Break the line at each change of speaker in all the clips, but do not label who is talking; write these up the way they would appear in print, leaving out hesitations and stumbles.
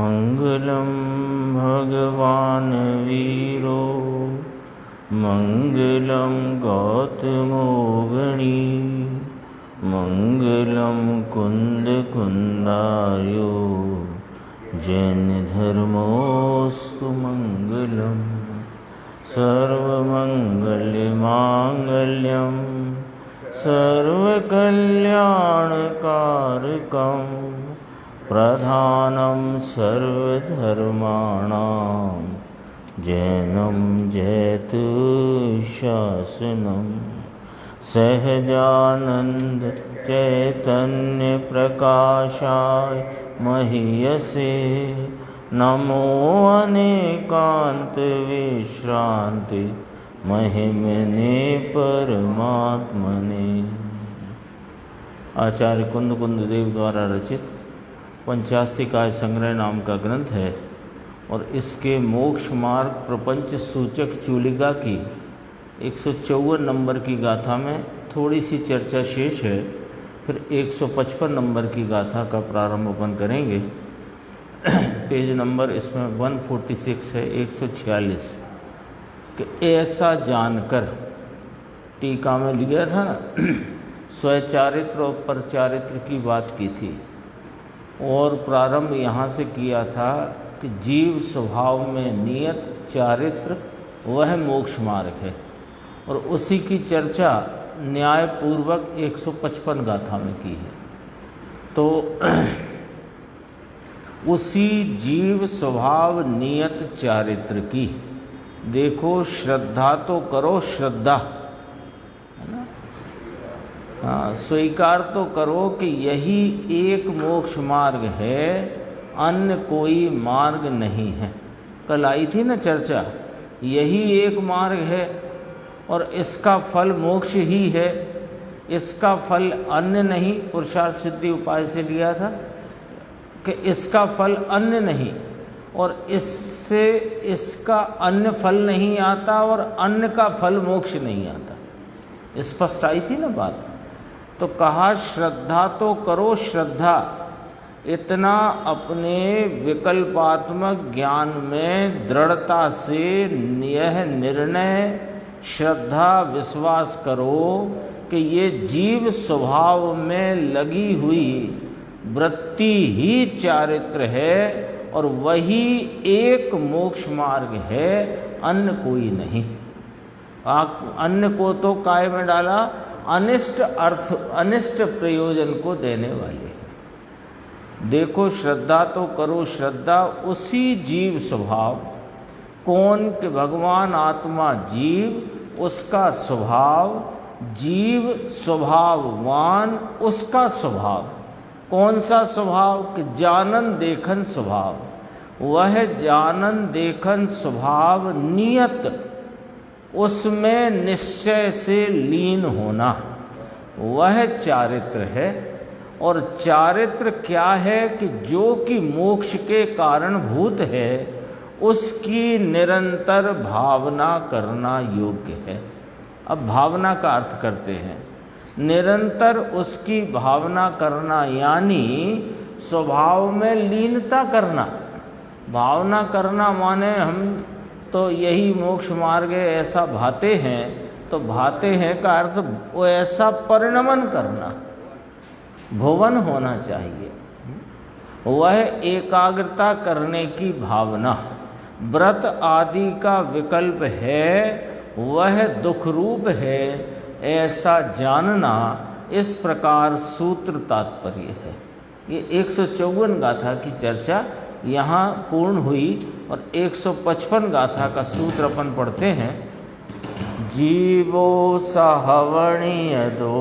मंगलम भगवान वीरो मंगलम गौतमो गणी मंगलम कुंद कुंदार्यो जैन धर्मोस्तु मंगलम सर्वमंगलमांगल्यम सर्वकल्याणकारकं प्रधानं सर्वधर्माणां जैनं जयतु शासनं सहजानंद चैतन्य प्रकाशाय महीयसे नमो अनेकांत विश्रांति महिमने परमात्मने। आचार्य कुंद कुंददेव द्वारा रचित पंचास्तिकाय संग्रह नाम का ग्रंथ है और इसके मोक्ष मार्ग प्रपंच सूचक चूलिका की 154 नंबर की गाथा में थोड़ी सी चर्चा शेष है। फिर 155 नंबर की गाथा का प्रारंभ अपन करेंगे। पेज नंबर इसमें 146 है, 146 कि ऐसा जानकर टीका में लिया था ना स्वचारित्र और परचारित्र की बात की थी और प्रारंभ यहाँ से किया था कि जीव स्वभाव में नियत चारित्र वह मोक्ष मार्ग है और उसी की चर्चा न्यायपूर्वक 155 गाथा में की है। तो उसी जीव स्वभाव नियत चारित्र की देखो श्रद्धा तो करो, श्रद्धा है ना। हाँ, स्वीकार तो करो कि यही एक मोक्ष मार्ग है, अन्य कोई मार्ग नहीं है। कल आई थी ना चर्चा, यही एक मार्ग है और इसका फल मोक्ष ही है, इसका फल अन्य नहीं। पुरुषार्थ सिद्धि उपाय से लिया था कि इसका फल अन्य नहीं और इससे इसका अन्य फल नहीं आता और अन्य का फल मोक्ष नहीं आता। स्पष्ट आई थी ना बात। तो कहा श्रद्धा तो करो, श्रद्धा इतना अपने विकल्पात्मक ज्ञान में दृढ़ता से यह निर्णय श्रद्धा विश्वास करो कि ये जीव स्वभाव में लगी हुई वृत्ति ही चारित्र है और वही एक मोक्ष मार्ग है, अन्य कोई नहीं। अन्य को तो काय में डाला, अनिष्ट अर्थ अनिष्ट प्रयोजन को देने वाले हैं। देखो श्रद्धा तो करो, श्रद्धा उसी जीव स्वभाव, कौन कि भगवान आत्मा जीव, उसका स्वभाव, जीव स्वभाववान उसका स्वभाव। कौन सा स्वभाव कि जानन देखन स्वभाव, वह जानन देखन स्वभाव नियत, उसमें निश्चय से लीन होना, वह चारित्र है। और चारित्र क्या है कि जो कि मोक्ष के कारणभूत है उसकी निरंतर भावना करना योग्य है। अब भावना का अर्थ करते हैं, निरंतर उसकी भावना करना यानी स्वभाव में लीनता करना। भावना करना माने हम तो यही मोक्ष मार्ग है ऐसा भाते हैं, तो भाते हैं का अर्थ वो ऐसा परिणमन करना, भुवन होना चाहिए। वह एकाग्रता करने की भावना, व्रत आदि का विकल्प है, वह दुख रूप है, ऐसा जानना। इस प्रकार सूत्र तात्पर्य है। ये 154 गाथा की चर्चा यहाँ पूर्ण हुई और 155 गाथा का सूत्र अपन पढ़ते हैं। जीवो सहवणीयदो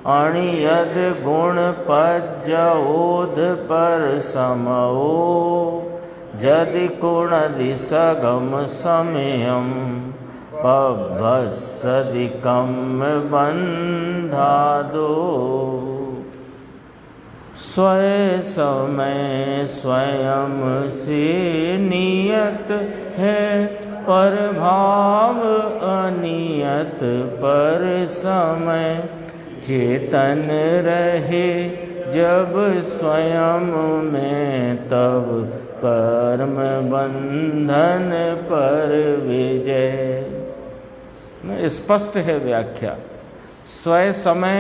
अणियद गुण पज्जओध पर समओ जदि कुणदि सगम समयम पभस्सदिकम बंधादो। स्वयं समय स्वयं से नियत है, पर भाव अनियत पर समय। चेतन रहे जब स्वयं में तब कर्म बंधन पर विजय। स्पष्ट है व्याख्या। स्वय समय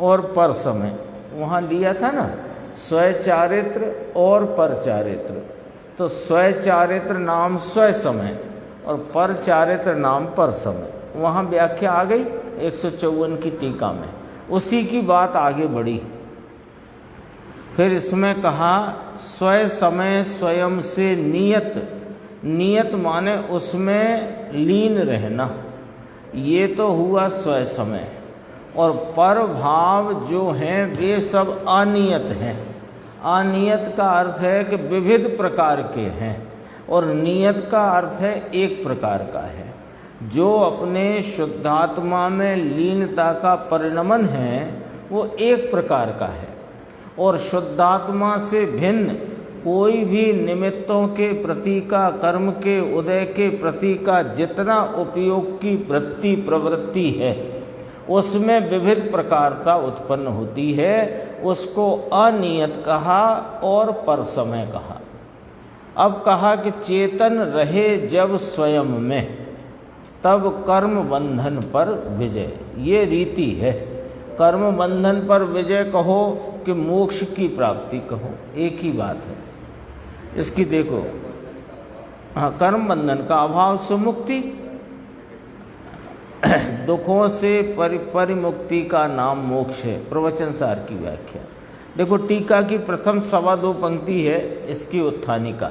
और पर समय वहाँ लिया था ना, स्वय चारित्र और पर चारित्र। तो स्वय चारित्र नाम स्वय समय और पर चारित्र नाम पर समय, वहाँ व्याख्या आ गई 154 की टीका में। उसी की बात आगे बढ़ी। फिर इसमें कहा स्वय समय स्वयं से नियत, नियत माने उसमें लीन रहना, ये तो हुआ स्वय समय। और पर भाव जो हैं वे सब अनियत हैं। अनियत का अर्थ है कि विविध प्रकार के हैं, और नियत का अर्थ है एक प्रकार का है। जो अपने शुद्धात्मा में लीनता का परिणमन है वो एक प्रकार का है, और शुद्धात्मा से भिन्न कोई भी निमित्तों के प्रति का, कर्म के उदय के प्रति का जितना उपयोग की वृत्ति प्रवृत्ति है उसमें विविध प्रकारता उत्पन्न होती है, उसको अनियत कहा और पर समय कहा। अब कहा कि चेतन रहे जब स्वयं में तब कर्म बंधन पर विजय, ये रीति है। कर्म बंधन पर विजय कहो कि मोक्ष की प्राप्ति कहो, एक ही बात है। इसकी देखो, हाँ, कर्म बंधन का अभाव से मुक्ति, दुखों से परिमुक्ति का नाम मोक्ष है। प्रवचन सार की व्याख्या देखो, टीका की प्रथम 2.25 पंक्ति है इसकी उत्थानिका।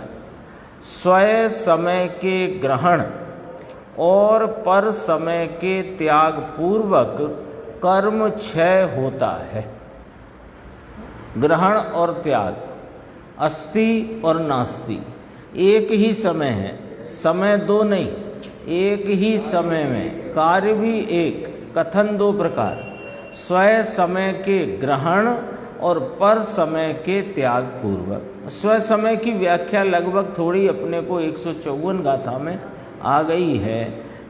स्वय समय के ग्रहण और पर समय के त्याग पूर्वक कर्म क्षय होता है। ग्रहण और त्याग, अस्ति और नास्ति, एक ही समय है, समय दो नहीं, एक ही समय में कार्य भी एक, कथन दो प्रकार। स्वय समय के ग्रहण और पर समय के त्याग पूर्वक। स्वय समय की व्याख्या लगभग थोड़ी अपने को 154 गाथा में आ गई है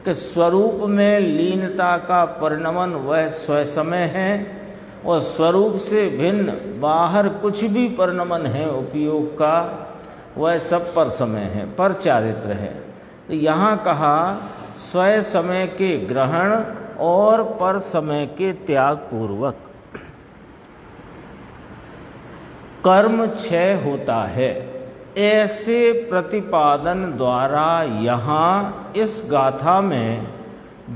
कि स्वरूप में लीनता का परिणमन वह स्वय समय है, और स्वरूप से भिन्न बाहर कुछ भी परिणमन है उपयोग का वह सब पर समय है, पर चारित्र है। तो यहाँ कहा स्वय समय के ग्रहण और पर समय के त्याग पूर्वक कर्म क्षय होता है। ऐसे प्रतिपादन द्वारा यहाँ इस गाथा में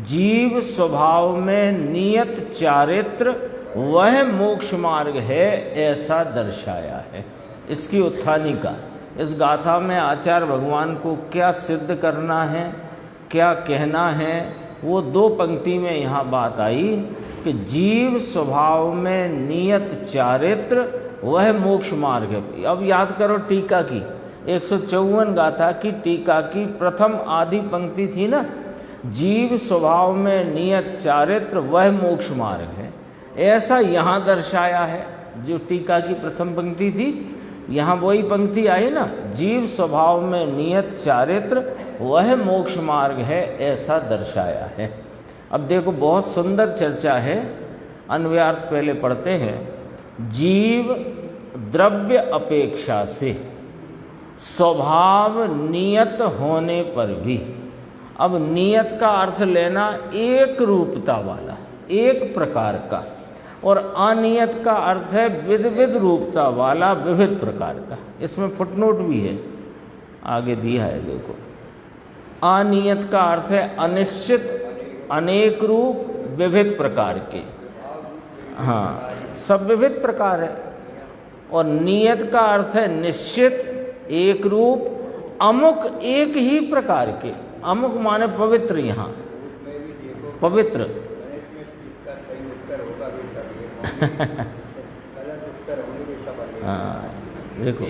जीव स्वभाव में नियत चारित्र वह मोक्ष मार्ग है ऐसा दर्शाया है। इसकी उत्थानिका, इस गाथा में आचार्य भगवान को क्या सिद्ध करना है, क्या कहना है, वो 2 पंक्ति में यहाँ बात आई कि जीव स्वभाव में नियत चारित्र वह मोक्ष मार्ग है। अब याद करो टीका की 154 गाथा की टीका की प्रथम आधी पंक्ति थी ना, जीव स्वभाव में नियत चारित्र वह मोक्ष मार्ग है, ऐसा यहाँ दर्शाया है। जो टीका की प्रथम पंक्ति थी, यहाँ वही पंक्ति आई ना, जीव स्वभाव में नियत चारित्र वह मोक्ष मार्ग है ऐसा दर्शाया है। अब देखो, बहुत सुंदर चर्चा है, अन्वयार्थ पहले पढ़ते हैं। जीव द्रव्य अपेक्षा से स्वभाव नियत होने पर भी, अब नियत का अर्थ लेना एक रूपता वाला, एक प्रकार का, और अनियत का अर्थ है विविध रूपता वाला, विविध प्रकार का। इसमें फुटनोट भी है, आगे दिया है देखो। अनियत का अर्थ है अनिश्चित, अनेक रूप, विविध प्रकार के, हाँ, सब विविध प्रकार है। और नियत का अर्थ है निश्चित, एक रूप, अमुक एक ही प्रकार के। अमुक माने पवित्र, यहाँ पवित्र हाँ, देखो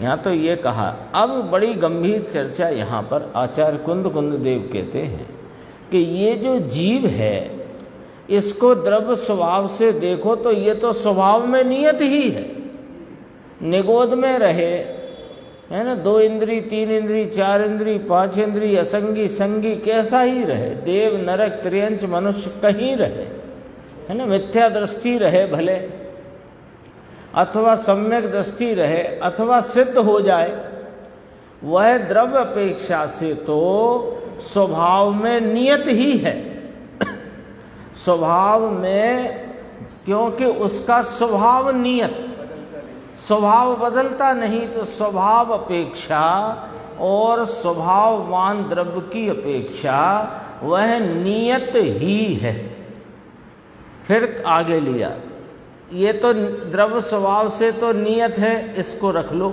यहाँ तो ये कहा। अब बड़ी गंभीर चर्चा यहाँ पर आचार्य कुंद देव कहते हैं कि ये जो जीव है इसको द्रव्य स्वभाव से देखो तो ये तो स्वभाव में नियत ही है, निगोद में रहे, है ना, 2 इंद्री, 3 इंद्री, 4 इंद्री, 5 इंद्री, असंगी संगी कैसा ही रहे, देव नरक त्रियंच मनुष्य कहीं रहे, है ना, मिथ्या दृष्टि रहे भले, अथवा सम्यक दृष्टि रहे अथवा सिद्ध हो जाए, वह द्रव्य अपेक्षा से तो स्वभाव में नियत ही है। स्वभाव में, क्योंकि उसका स्वभाव नियत, स्वभाव बदलता नहीं, तो स्वभाव अपेक्षा और स्वभाववान द्रव्य की अपेक्षा वह नियत ही है। फिर आगे लिया, ये तो द्रव्य स्वभाव से तो नियत है, इसको रख लो।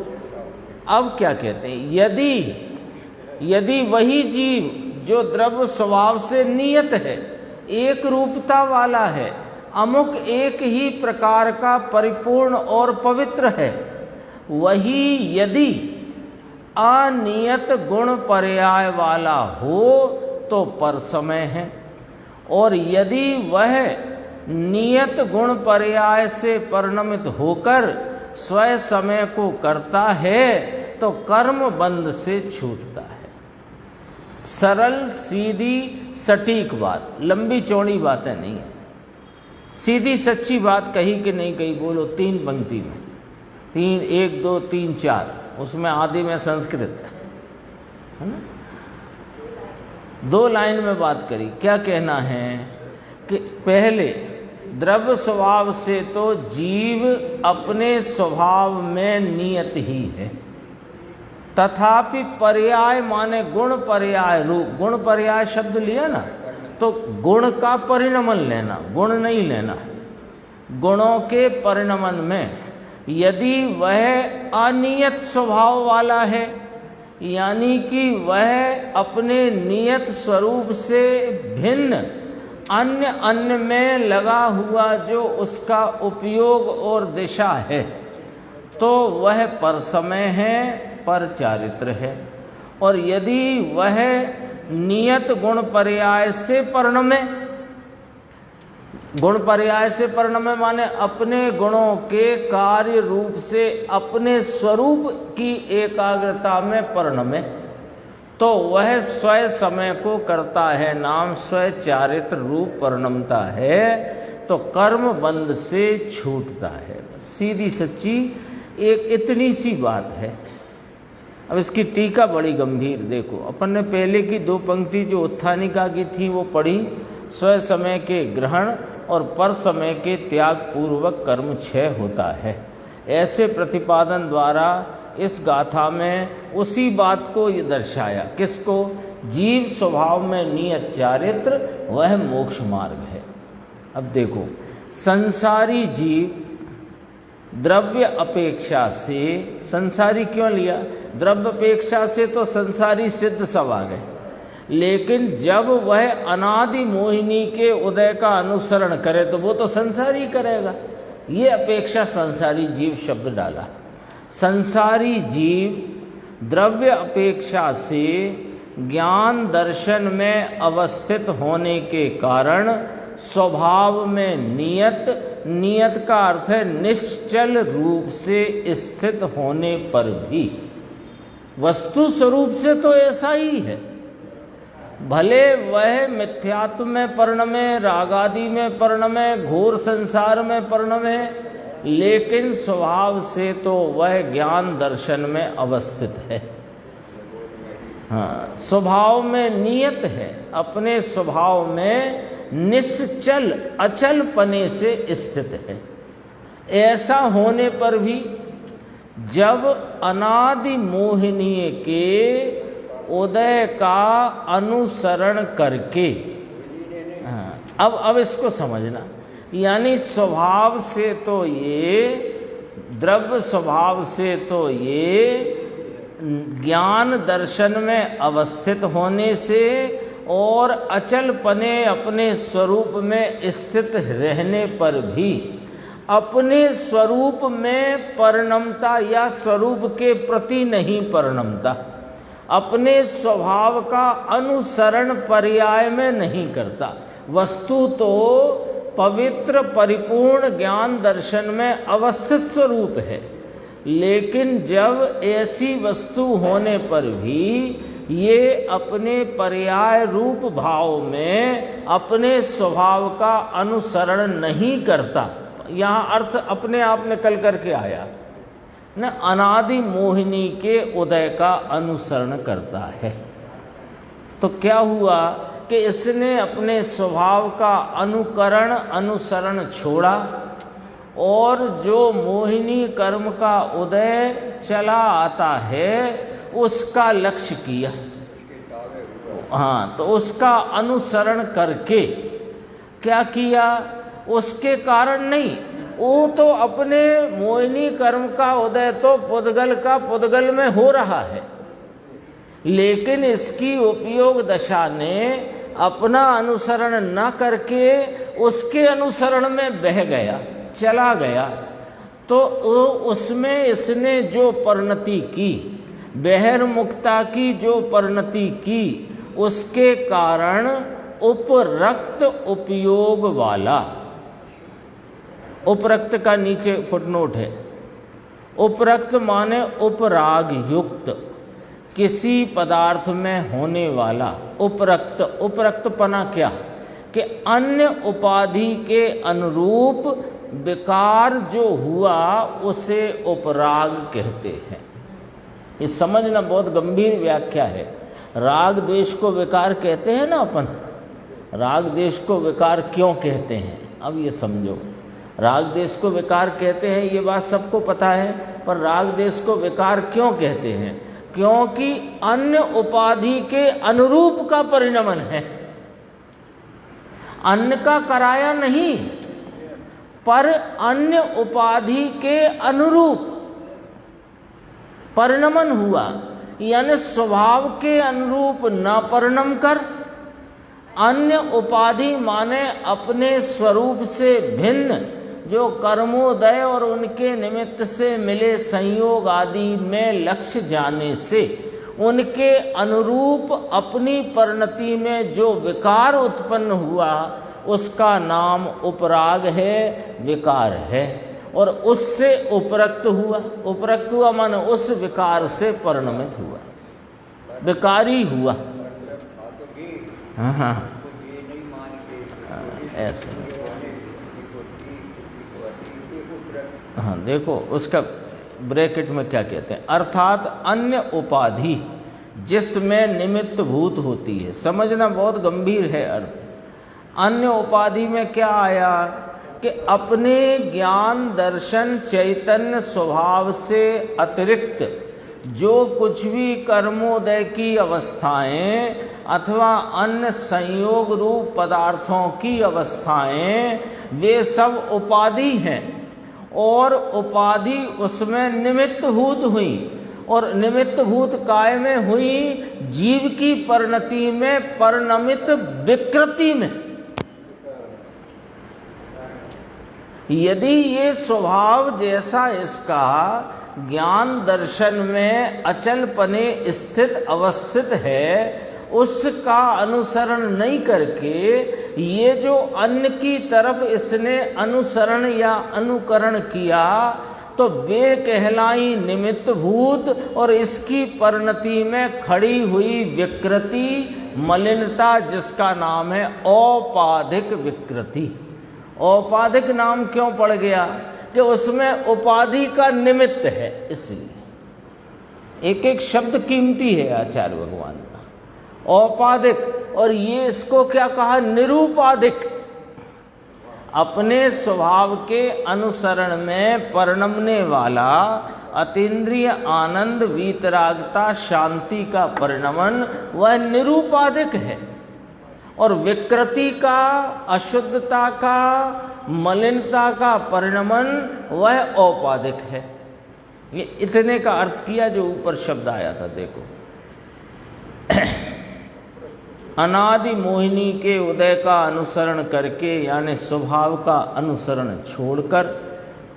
अब क्या कहते हैं, यदि वही जीव जो द्रव्य स्वभाव से नियत है, एक रूपता वाला है, अमुक एक ही प्रकार का परिपूर्ण और पवित्र है, वही यदि अनियत गुण पर्याय वाला हो तो परसमय है, और यदि वह नियत गुण पर्याय से परिणमित होकर स्वयं समय को करता है तो कर्म बंध से छूटता है। सरल सीधी सटीक बात, लंबी चौड़ी बातें नहीं है, सीधी सच्ची बात कही कि नहीं कही, बोलो। 3 पंक्ति में, 3, 1, 2, 3, 4, उसमें आदि में संस्कृत है ना। 2 लाइन में बात करी। क्या कहना है कि पहले द्रव्य स्वभाव से तो जीव अपने स्वभाव में नियत ही है, तथापि पर्याय माने गुण पर्याय रूप, गुण पर्याय शब्द लिया ना, तो गुण का परिणमन लेना, गुण नहीं लेना। गुणों के परिणमन में यदि वह अनियत स्वभाव वाला है, यानी कि वह अपने नियत स्वरूप से भिन्न अन्य में लगा हुआ जो उसका उपयोग और दिशा है, तो वह परसमय है, पर चारित्र है। और यदि वह नियत गुण पर्याय से परिणमे, गुण पर्याय से परिणमे माने अपने गुणों के कार्य रूप से अपने स्वरूप की एकाग्रता में परिणमे, तो वह स्वयं समय को करता है, नाम स्वयं चारित्र रूप परिणमता है, तो कर्म बंध से छूटता है। सीधी सच्ची एक इतनी सी बात है। अब इसकी टीका बड़ी गंभीर, देखो अपन ने पहले की 2 पंक्ति जो उत्थानिका की थी वो पढ़ी, स्वयं समय के ग्रहण और पर समय के त्याग पूर्वक कर्म क्षय होता है। ऐसे प्रतिपादन द्वारा इस गाथा में उसी बात को ये दर्शाया, किसको, जीव स्वभाव में नियत चारित्र वह मोक्ष मार्ग है। अब देखो, संसारी जीव द्रव्य अपेक्षा से, संसारी क्यों लिया, द्रव्य अपेक्षा से तो संसारी सिद्ध सब आ गए, लेकिन जब वह अनादि मोहिनी के उदय का अनुसरण करे तो वो तो संसारी करेगा, ये अपेक्षा संसारी जीव शब्द डाला। संसारी जीव द्रव्य अपेक्षा से ज्ञान दर्शन में अवस्थित होने के कारण स्वभाव में नियत का अर्थ है निश्चल रूप से स्थित होने पर भी, वस्तु स्वरूप से तो ऐसा ही है, भले वह मिथ्यात्व में परिणमे, रागादि में परिणमे, घोर संसार में परिणमे, लेकिन स्वभाव से तो वह ज्ञान दर्शन में अवस्थित है। हाँ, स्वभाव में नियत है, अपने स्वभाव में निश्चल अचल पने से स्थित है। ऐसा होने पर भी जब अनादि मोहिनी के उदय का अनुसरण करके, अब इसको समझना, यानी स्वभाव से तो ये, द्रव्य स्वभाव से तो ये ज्ञान दर्शन में अवस्थित होने से और अचल पने अपने स्वरूप में स्थित रहने पर भी अपने स्वरूप में परिणमता या स्वरूप के प्रति नहीं परिणमता, अपने स्वभाव का अनुसरण पर्याय में नहीं करता। वस्तु तो पवित्र परिपूर्ण ज्ञान दर्शन में अवस्थित स्वरूप है, लेकिन जब ऐसी वस्तु होने पर भी ये अपने पर्याय रूप भाव में अपने स्वभाव का अनुसरण नहीं करता, यहाँ अर्थ अपने आप निकल करके आया न, अनादि मोहिनी के उदय का अनुसरण करता है। तो क्या हुआ कि इसने अपने स्वभाव का अनुसरण छोड़ा और जो मोहिनी कर्म का उदय चला आता है उसका लक्ष्य किया। हाँ, तो उसका अनुसरण करके क्या किया, उसके कारण नहीं, वो तो अपने मोहिनी कर्म का उदय तो पुद्गल में हो रहा है, लेकिन इसकी उपयोग दशा ने अपना अनुसरण न करके उसके अनुसरण में बह गया, चला गया। तो उसमें इसने जो परिणति की, बहिर्मुखता की जो परिणति की, उसके कारण उपरक्त उपयोग वाला, उपरक्त का नीचे फुटनोट है, उपरक्त माने उपराग युक्त, किसी पदार्थ में होने वाला उपरक्त। उपरक्तपना क्या कि अन्य उपाधि के अनुरूप विकार जो हुआ उसे उपराग कहते हैं। ये समझना बहुत गंभीर व्याख्या है। राग द्वेष को विकार कहते हैं ना अपन, राग द्वेष को विकार क्यों कहते हैं, अब ये समझो। राग द्वेष को विकार कहते हैं ये बात सबको पता है, पर राग द्वेष को विकार क्यों कहते हैं, क्योंकि अन्य उपाधि के अनुरूप का परिणमन है, अन्य का कराया नहीं, पर अन्य उपाधि के अनुरूप परिणमन हुआ। यानी स्वभाव के अनुरूप न परिणम कर, अन्य उपाधि माने अपने स्वरूप से भिन्न जो कर्मोदय और उनके निमित्त से मिले संयोग आदि में लक्ष्य जाने से उनके अनुरूप अपनी परिणति में जो विकार उत्पन्न हुआ उसका नाम उपराग है, विकार है। और उससे उपरक्त हुआ, उपरक्त हुआ माने उस विकार से परिणमित हुआ, विकारी हुआ। हाँ हाँ ऐसे। हाँ देखो उसका ब्रैकेट में क्या कहते हैं, अर्थात अन्य उपाधि जिसमें निमित्त भूत होती है। समझना बहुत गंभीर है अर्थ। अन्य उपाधि में क्या आया कि अपने ज्ञान दर्शन चैतन्य स्वभाव से अतिरिक्त जो कुछ भी कर्मोदय की अवस्थाएं अथवा अन्य संयोग रूप पदार्थों की अवस्थाएं वे सब उपाधि हैं, और उपाधि उसमें निमित्तभूत हुई, और निमित्तभूत काय में हुई, जीव की परिणति में, परिणमित विकृति में। यदि ये स्वभाव जैसा इसका ज्ञान दर्शन में अचलपने स्थित अवस्थित है, उसका अनुसरण नहीं करके ये जो अन्य की तरफ इसने अनुसरण या अनुकरण किया तो वे कहलाई निमित्त भूत, और इसकी परिणति में खड़ी हुई विकृति, मलिनता, जिसका नाम है औपाधिक विकृति। औपाधिक नाम क्यों पड़ गया कि उसमें उपाधि का निमित्त है, इसलिए एक एक शब्द कीमती है आचार्य भगवान का। औपाधिक, और ये इसको क्या कहा, निरूपाधिक, अपने स्वभाव के अनुसरण में परिणमने वाला अतीन्द्रिय आनंद, वीतरागता, शांति का परिणमन वह निरूपाधिक है, और विकृति का, अशुद्धता का, मलिनता का परिणमन वह औपाधिक है। ये इतने का अर्थ किया जो ऊपर शब्द आया था। देखो अनादि मोहिनी के उदय का अनुसरण करके, यानी स्वभाव का अनुसरण छोड़कर,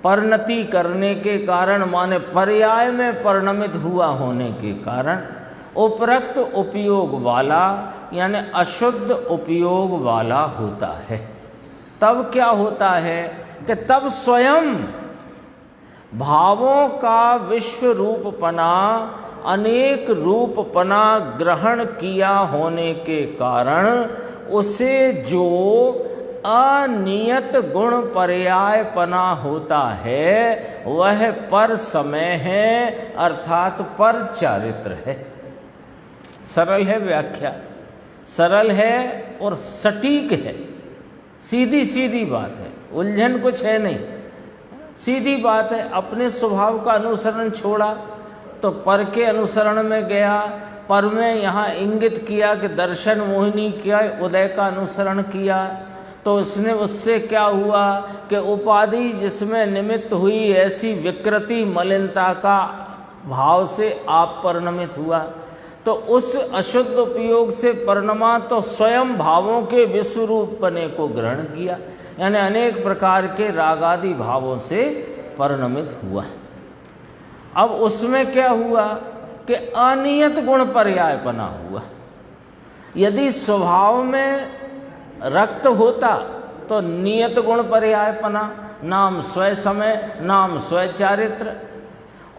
परिणति करने के कारण माने पर्याय में परिणमित हुआ होने के कारण उपरक्त उपयोग वाला यानी अशुद्ध उपयोग वाला होता है। तब क्या होता है कि तब स्वयं भावों का विश्व रूपपना, अनेक रूपपना ग्रहण किया होने के कारण उसे जो अनियत गुण पर्याय पना होता है वह पर समय है, अर्थात पर चारित्र है। सरल है व्याख्या, सरल है और सटीक है, सीधी सीधी बात है, उलझन कुछ है नहीं, सीधी बात है। अपने स्वभाव का अनुसरण छोड़ा तो पर के अनुसरण में गया, पर में यहाँ इंगित किया कि दर्शन मोहिनी किया, उदय का अनुसरण किया, तो उसने उससे क्या हुआ कि उपाधि जिसमें निमित्त हुई ऐसी विकृति मलिनता का भाव से आप परिणमित हुआ, तो उस अशुद्ध उपयोग से परिणमा तो स्वयं भावों के विश्वरूपपने को ग्रहण किया, यानी अनेक प्रकार के रागादि भावों से परिणमित हुआ। अब उसमें क्या हुआ कि अनियत गुण पर्यायपना हुआ। यदि स्वभाव में रक्त होता तो नियत गुण पर्यायपना, नाम स्वय समय, नाम स्वय चारित्र,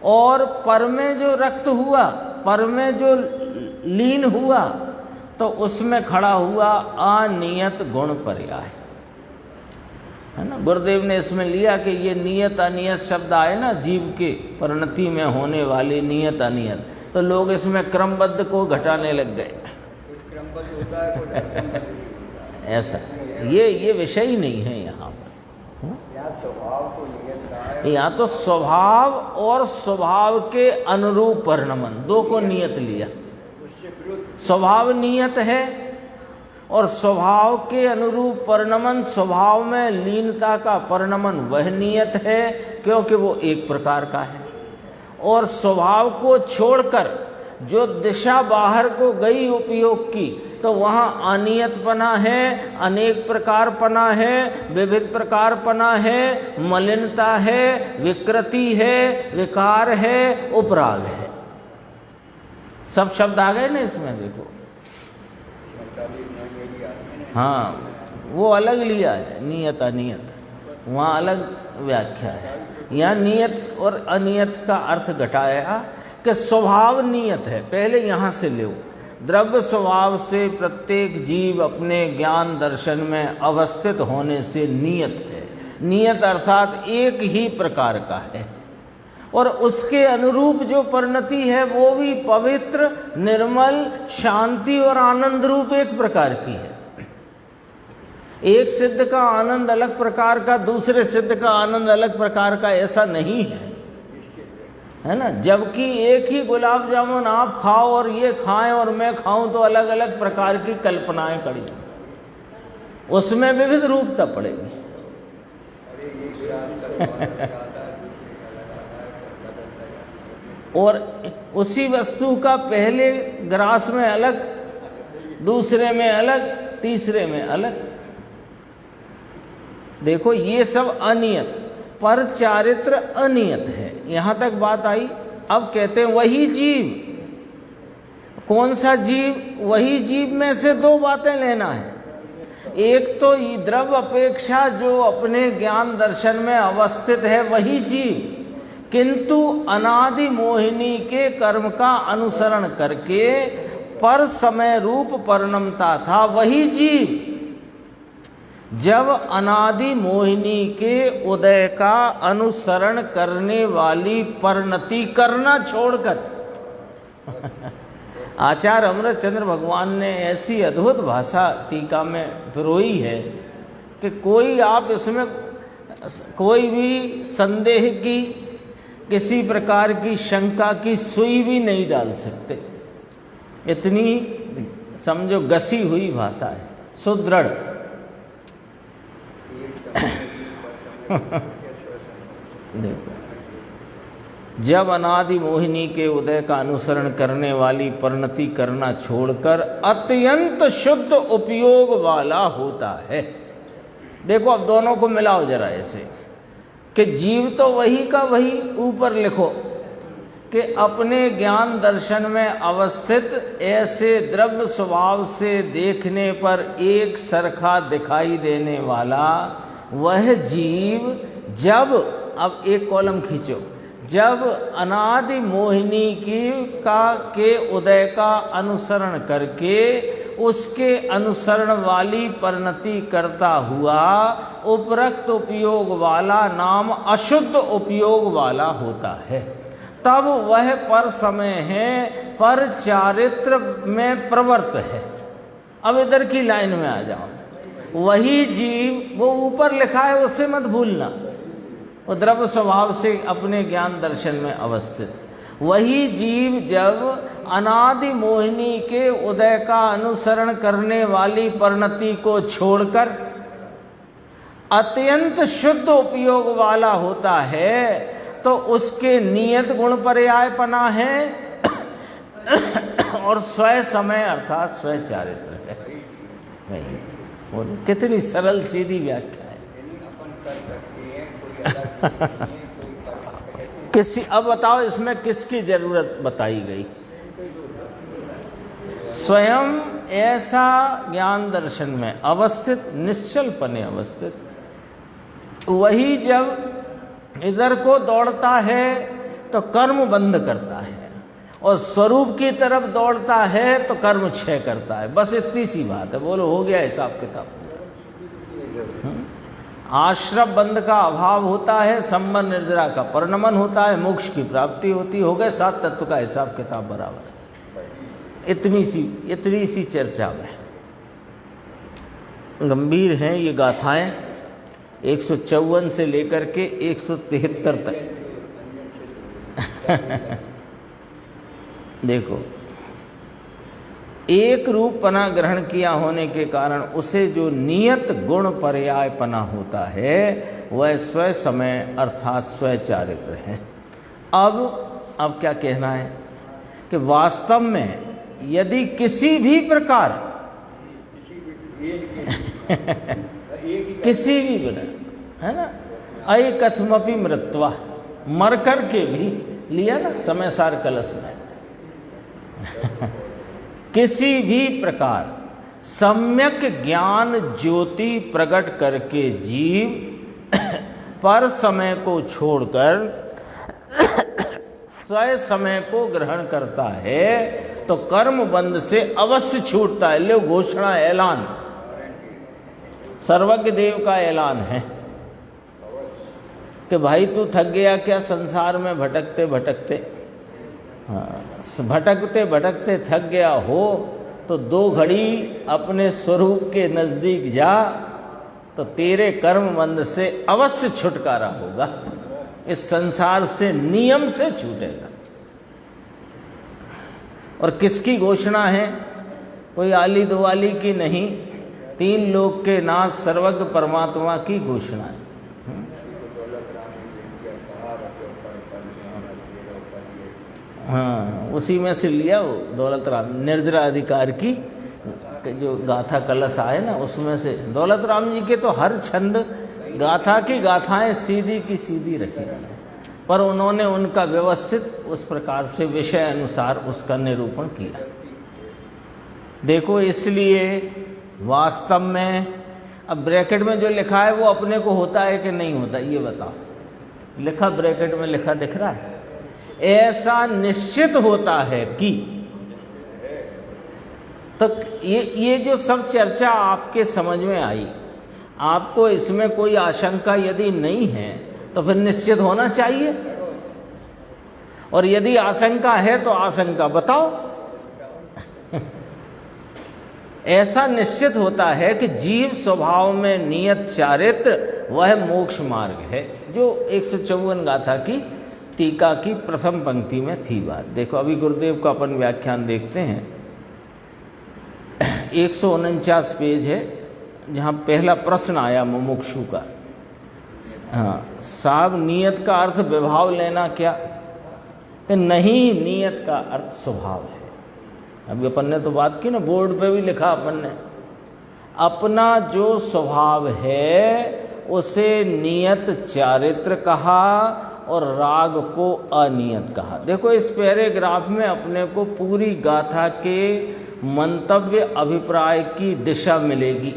और पर में जो रक्त हुआ, पर में जो लीन हुआ, तो उसमें खड़ा हुआ अनियत गुण पर्याय, है ना। गुरुदेव ने इसमें लिया कि ये नियत अनियत शब्द आए ना, जीव के परिणति में होने वाली नियत अनियत, तो लोग इसमें क्रमबद्ध को घटाने लग गए। ऐसा ये विषय ही नहीं है यहाँ पर। यहाँ तो स्वभाव और स्वभाव के अनुरूप परिणमन दो को नियत लिया। स्वभाव नियत है और स्वभाव के अनुरूप परिणमन, स्वभाव में लीनता का परिणमन वह नियत है, क्योंकि वो एक प्रकार का है। और स्वभाव को छोड़कर जो दिशा बाहर को गई उपयोग की, तो वहाँ अनियतपना है, अनेक प्रकारपना है, विविध प्रकारपना है, मलिनता है, विकृति है, विकार है, उपराग है। सब शब्द आ गए ना इसमें, देखो। हाँ, वो अलग लिया है, नियत अनियत, वहाँ अलग व्याख्या है। यहाँ नियत और अनियत का अर्थ घटाया कि स्वभाव नियत है। पहले यहाँ से ले, द्रव्य स्वभाव से प्रत्येक जीव अपने ज्ञान दर्शन में अवस्थित होने से नियत है। नियत अर्थात एक ही प्रकार का है, और उसके अनुरूप जो परिणति है वो भी पवित्र, निर्मल, शांति और आनंद रूप एक प्रकार की है। एक सिद्ध का आनंद अलग प्रकार का, दूसरे सिद्ध का आनंद अलग प्रकार का, ऐसा नहीं है ना। जबकि एक ही गुलाब जामुन आप खाओ और ये खाएं और मैं खाऊं, तो अलग अलग प्रकार की कल्पनाएं करी, उसमें विविध रूपता पड़ेगी। और उसी वस्तु का पहले ग्रास में अलग, दूसरे में अलग, तीसरे में अलग। देखो ये सब अनियत, पर चारित्र अनियत है। यहां तक बात आई। अब कहते हैं वही जीव। कौन सा जीव? वही जीव में से दो बातें लेना है। एक तो द्रव्य अपेक्षा जो अपने ज्ञान दर्शन में अवस्थित है वही जीव, किंतु अनादि मोहिनी के कर्म का अनुसरण करके पर समय रूप परिणमता था वही जीव। जब अनादि मोहिनी के उदय का अनुसरण करने वाली परिणति करना छोड़कर आचार्य अमृतचंद्र भगवान ने ऐसी अद्भुत भाषा टीका में पिरोई है कि कोई आप इसमें कोई भी संदेह की, किसी प्रकार की शंका की सुई भी नहीं डाल सकते। इतनी समझो घसी हुई भाषा है, सुदृढ़। देखो, जब अनादि मोहिनी के उदय का अनुसरण करने वाली परिणति करना छोड़कर अत्यंत शुद्ध उपयोग वाला होता है। देखो अब दोनों को मिलाओ जरा ऐसे कि जीव तो वही का वही, ऊपर लिखो कि अपने ज्ञान दर्शन में अवस्थित ऐसे द्रव्य स्वभाव से देखने पर एक सरखा दिखाई देने वाला वह जीव, जब, अब एक कॉलम खींचो, जब अनादि मोहिनी के उदय का अनुसरण करके उसके अनुसरण वाली परिणति करता हुआ उपरक्त उपयोग वाला नाम अशुद्ध उपयोग वाला होता है, तब वह पर समय है, पर चारित्र में प्रवर्त है। अब इधर की लाइन में आ जाओ, वही जीव, वो ऊपर लिखा है उससे मत भूलना, वो द्रव्य स्वभाव से अपने ज्ञान दर्शन में अवस्थित, वही जीव जब अनादि मोहिनी के उदय का अनुसरण करने वाली परिणति को छोड़कर अत्यंत शुद्ध उपयोग वाला होता है, तो उसके नियत गुण पर्यायपना है और स्वयं समय अर्थात स्वयं चारित्र है। नहीं, कितनी सरल सीधी व्याख्या है। किसी, अब बताओ इसमें किसकी जरूरत बताई गई? स्वयं ऐसा ज्ञान दर्शन में अवस्थित, निश्चल पने अवस्थित, वही जब इधर को दौड़ता है तो कर्म बंद करता है, और स्वरूप की तरफ दौड़ता है तो कर्म क्षय करता है। बस इतनी सी बात है। बोलो, हो गया हिसाब किताब। आश्रम बंद का अभाव होता है, संबंध निर्जरा का परिणमन होता है, मोक्ष की प्राप्ति होती, हो गए 7 तत्व का हिसाब किताब बराबर। इतनी सी चर्चा में गंभीर हैं ये गाथाएं, 154 से लेकर के 173 तक। देखो, एक रूप पना ग्रहण किया होने के कारण उसे जो नियत गुण पर्याय पना होता है वह स्वयं समय अर्थात स्वयं चारित्र है। अब क्या कहना है कि वास्तव में यदि किसी भी प्रकार किसी भी बिना, है ना, अय कथमपि मृत्वा, मर कर के भी लिया ना समय सार कलश में, किसी भी प्रकार सम्यक ज्ञान ज्योति प्रकट करके जीव पर समय को छोड़कर स्वयं समय को ग्रहण करता है तो कर्म बंध से अवश्य छूटता है। लो घोषणा, ऐलान, सर्वज्ञ देव का ऐलान है कि भाई तू थक गया क्या संसार में भटकते भटकते? भटकते भटकते थक गया हो तो 2 घड़ी अपने स्वरूप के नजदीक जा, तो तेरे कर्म बंध से अवश्य छुटकारा होगा, इस संसार से नियम से छूटेगा। और किसकी घोषणा है? कोई आली दुआली की नहीं, 3 लोक के नाथ सर्वज्ञ परमात्मा की घोषणा है। हाँ, उसी में से लिया वो दौलत राम निर्जरा अधिकार की जो गाथा कलश आए ना, उसमें से दौलत राम जी के तो हर छंद गाथा की गाथाएं सीधी की सीधी रखी, पर उन्होंने उनका व्यवस्थित उस प्रकार से विषय अनुसार उसका निरूपण किया। देखो, इसलिए वास्तव में अब ब्रैकेट में जो लिखा है वो अपने को होता है कि नहीं होता, ये बताओ। लिखा, ब्रैकेट में लिखा दिख रहा है, ऐसा निश्चित होता है कि। तो ये जो सब चर्चा आपके समझ में आई, आपको इसमें कोई आशंका यदि नहीं है तो फिर निश्चित होना चाहिए, और यदि आशंका है तो आशंका बताओ। ऐसा निश्चित होता है कि जीव स्वभाव में नियत चारित्र वह मोक्ष मार्ग है, जो 154 गाथा की टीका की प्रथम पंक्ति में थी बात। देखो, अभी गुरुदेव का अपन व्याख्यान देखते हैं, 149 पेज है, जहाँ पहला प्रश्न आया मुमुक्षु का। हाँ साहब, नियत का अर्थ विभाव लेना क्या? कि नहीं, नियत का अर्थ स्वभाव है। अभी अपन ने तो बात की ना, बोर्ड पे भी लिखा अपन ने, अपना जो स्वभाव है उसे नियत चारित्र कहा और राग को अनियत कहा। देखो, इस पैराग्राफ में अपने को पूरी गाथा के मंतव्य अभिप्राय की दिशा मिलेगी।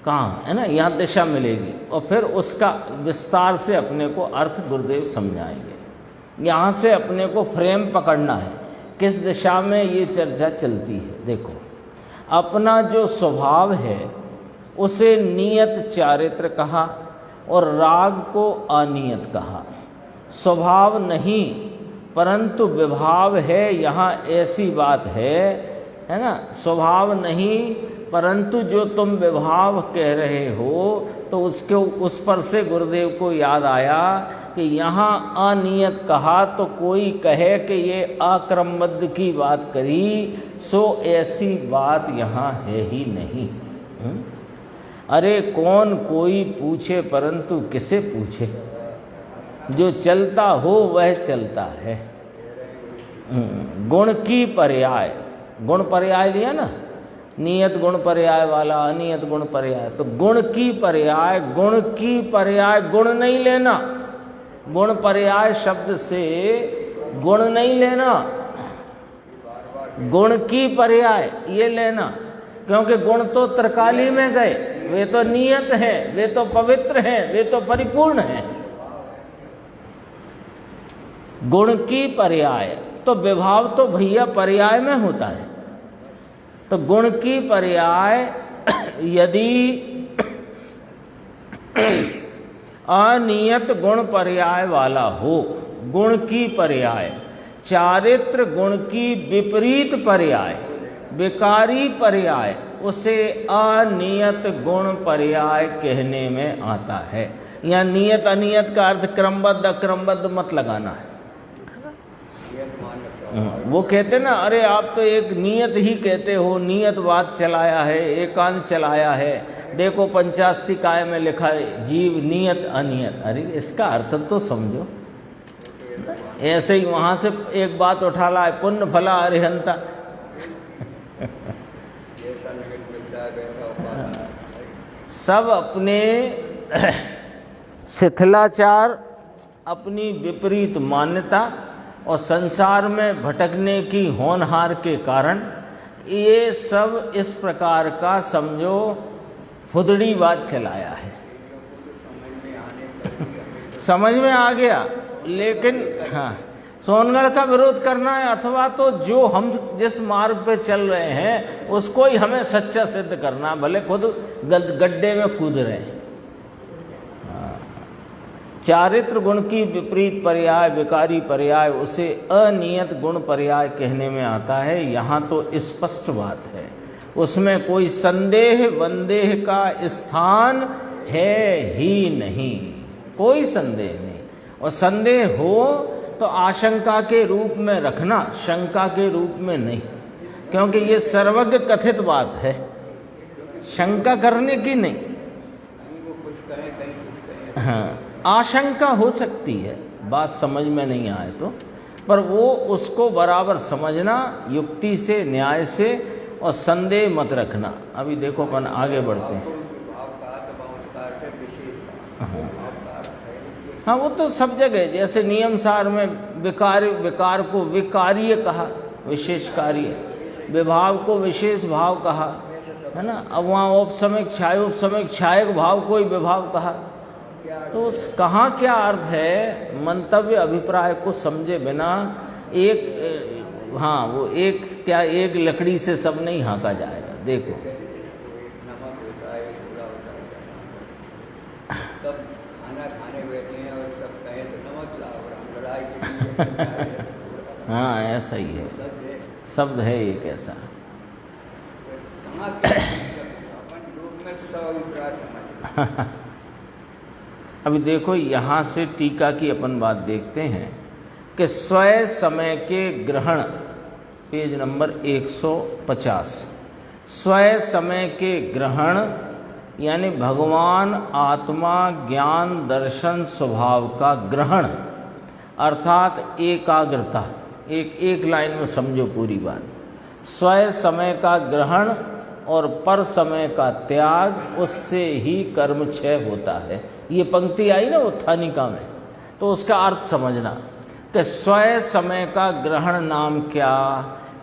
कहाँ है ना, यहाँ दिशा मिलेगी, और फिर उसका विस्तार से अपने को अर्थ गुरुदेव समझाएंगे। यहाँ से अपने को फ्रेम पकड़ना है, किस दिशा में ये चर्चा चलती है। देखो, अपना जो स्वभाव है उसे नियत चारित्र कहा और राग को अनियत कहा। स्वभाव नहीं परंतु विभाव है, यहाँ ऐसी बात है ना। स्वभाव नहीं परंतु जो तुम विभाव कह रहे हो, तो उस पर से गुरुदेव को याद आया कि यहाँ अनियत कहा तो कोई कहे कि ये अक्रमबद्ध की बात करी, सो ऐसी बात यहाँ है ही नहीं। अरे कौन कोई पूछे परंतु किसे पूछे, जो चलता हो वह चलता है। गुण की पर्याय, गुण पर्याय लिया ना, नियत गुण पर्याय वाला, अनियत गुण पर्याय। तो गुण की पर्याय, गुण की पर्याय गुण नहीं लेना, गुण पर्याय शब्द से गुण नहीं लेना, गुण की पर्याय ये लेना, क्योंकि गुण तो त्रिकाली में गए, वे तो नियत हैं, वे तो पवित्र हैं, वे तो परिपूर्ण हैं। गुण की पर्याय, तो विभाव तो भैया पर्याय में होता है। तो गुण की पर्याय यदि अनियत गुण पर्याय वाला हो, गुण की पर्याय, चारित्र गुण की विपरीत पर्याय, विकारी पर्याय, उसे अनियत गुण पर्याय कहने में आता है। यहाँ नियत अनियत का अर्थ क्रमबद्ध अक्रमबद्ध मत लगाना है। वो कहते ना, अरे आप तो एक नियत ही कहते हो, नियत बात चलाया है, एकांत चलाया है, देखो पंचास्तिकाय में लिखा है जीव नियत अनियत। अरे इसका अर्थ तो समझो। ऐसे ही वहां से एक बात उठा ला, पुण्य फला अरिहंता। सब अपने शिथिलाचार, अपनी विपरीत मान्यता और संसार में भटकने की होनहार के कारण ये सब इस प्रकार का समझो फुदड़ी बात चलाया है। समझ में आ गया, लेकिन हाँ, सोनगढ़ का विरोध करना है, अथवा तो जो हम जिस मार्ग पे चल रहे हैं उसको ही हमें सच्चा सिद्ध करना, भले खुद गड्ढे में कूद रहे हैं। चारित्र गुण की विपरीत पर्याय, विकारी पर्याय, उसे अनियत गुण पर्याय कहने में आता है। यहाँ तो स्पष्ट बात है, उसमें कोई संदेह वंदेह का स्थान है ही नहीं, कोई संदेह नहीं। और संदेह हो तो आशंका के रूप में रखना, शंका के रूप में नहीं, क्योंकि ये सर्वज्ञ कथित बात है, शंका करने की नहीं। हाँ, आशंका हो सकती है, बात समझ में नहीं आए तो, पर वो उसको बराबर समझना, युक्ति से, न्याय से, और संदेह मत रखना। अभी देखो अपन आगे बढ़ते हैं। हाँ, वो तो सब जगह, जैसे नियम सार में विकार को विकार्य कहा, विशेष कार्य, विभाव को विशेष भाव कहा, है ना। अब वहाँ औपसमिक छायक भाव को ही विभाव कहा। तो कहाँ क्या अर्थ है, मंतव्य अभिप्राय को समझे बिना एक, हाँ वो एक क्या, एक लकड़ी से सब नहीं हाँका जाएगा। देखो
सब खाना खाने बैठे हैं और सब कहें तो नमक लाओ और हम लड़ाई के
हाँ ऐसा ही है, शब्द है एक ऐसा। अभी देखो यहाँ से टीका की अपन बात देखते हैं कि स्वयं समय के ग्रहण, पेज नंबर 150, स्वयं समय के ग्रहण यानी भगवान आत्मा ज्ञान दर्शन स्वभाव का ग्रहण, अर्थात एकाग्रता। एक लाइन में समझो पूरी बात। स्वयं समय का ग्रहण और पर समय का त्याग, उससे ही कर्म क्षय होता है। ये पंक्ति आई ना उत्थानिका में, तो उसका अर्थ समझना कि स्वयं समय का ग्रहण नाम क्या,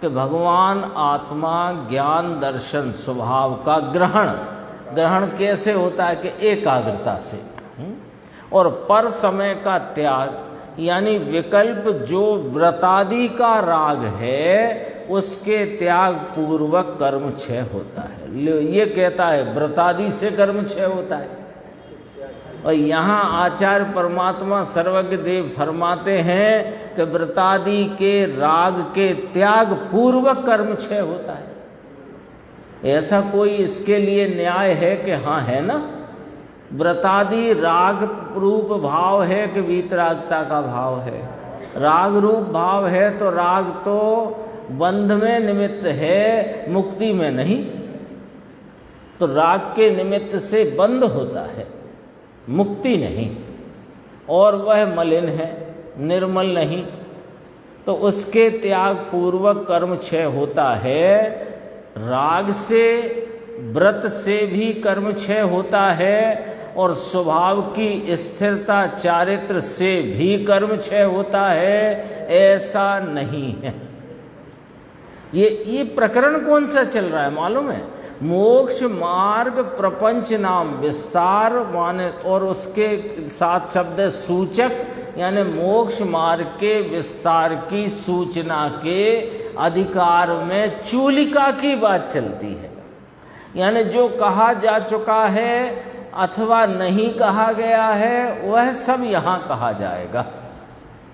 कि भगवान आत्मा ज्ञान दर्शन स्वभाव का ग्रहण। ग्रहण कैसे होता है कि एकाग्रता से। और पर समय का त्याग यानी विकल्प जो व्रतादि का राग है उसके त्याग पूर्वक कर्म क्षय होता है। ये कहता है व्रतादि से कर्म क्षय होता है। और यहाँ आचार्य परमात्मा सर्वज्ञ देव फरमाते हैं कि व्रतादि के राग के त्याग पूर्वक कर्म क्षय होता है। ऐसा कोई इसके लिए न्याय है कि हाँ है ना, व्रतादि राग रूप भाव है कि वीतरागता का भाव है? राग रूप भाव है तो राग तो बंध में निमित्त है, मुक्ति में नहीं। तो राग के निमित्त से बंध होता है, मुक्ति नहीं। और वह मलिन है, निर्मल नहीं, तो उसके त्याग पूर्वक कर्म क्षय होता है। राग से व्रत से भी कर्म क्षय होता है और स्वभाव की स्थिरता चारित्र से भी कर्म क्षय होता है, ऐसा नहीं है। ये प्रकरण कौन सा चल रहा है मालूम है? मोक्ष मार्ग प्रपंच नाम विस्तार माने, और उसके साथ शब्द है सूचक, यानी मोक्ष मार्ग के विस्तार की सूचना के अधिकार में चूलिका की बात चलती है। यानी जो कहा जा चुका है अथवा नहीं कहा गया है वह सब यहाँ कहा जाएगा।